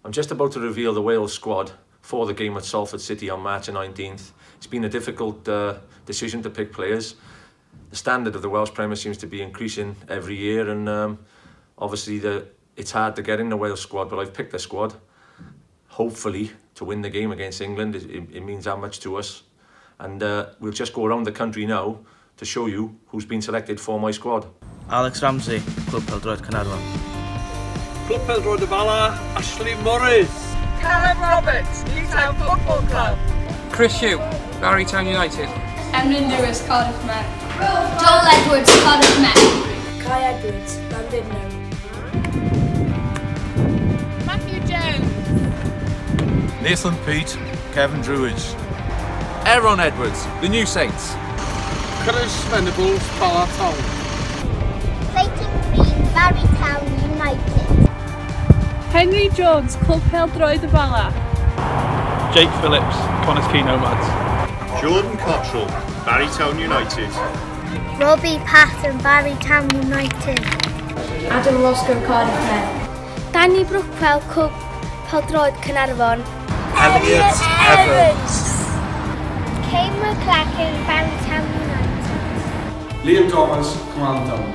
I'm just about to reveal the Wales squad for the game at Salford City on March 19th. It's been a difficult decision to pick players. The standard of the Welsh Premier seems to be increasing every year, and obviously it's hard to get in the Wales squad, but I've picked the squad, hopefully, to win the game against England. It means that much to us. And we'll just go around the country now to show you who's been selected for my squad. Alex Ramsey, Club Pêl-droed Caernarfon. Club Pêl-droed Bala, Ashley Morris. Callum Roberts, Newtown Football Club. Chris Hugh, Barrytown United. Emlyn Lewis, Cardiff Met. Joel Edwards, Cardiff Met. Kai Edwards, Llandudno. Matthew Jones. Nathan Pete, Kevin Druidge. Aaron Edwards, the New Saints. Chris Venables, Bala Town. Clayton Green, Barrytown United. Henry Jones, Club Pêl-droed Bala. Jake Phillips, Connacht Quay Nomads. Jordan Cottrell, Barrytown United. Robbie Patton, Barrytown United. Adam Roscoe, Cardiff Met. Danny Brookwell, Club Pêl-droed Caernarfon. Elliot Evans. Kane McCracken, Barrytown United. Liam Thomas, Command Town.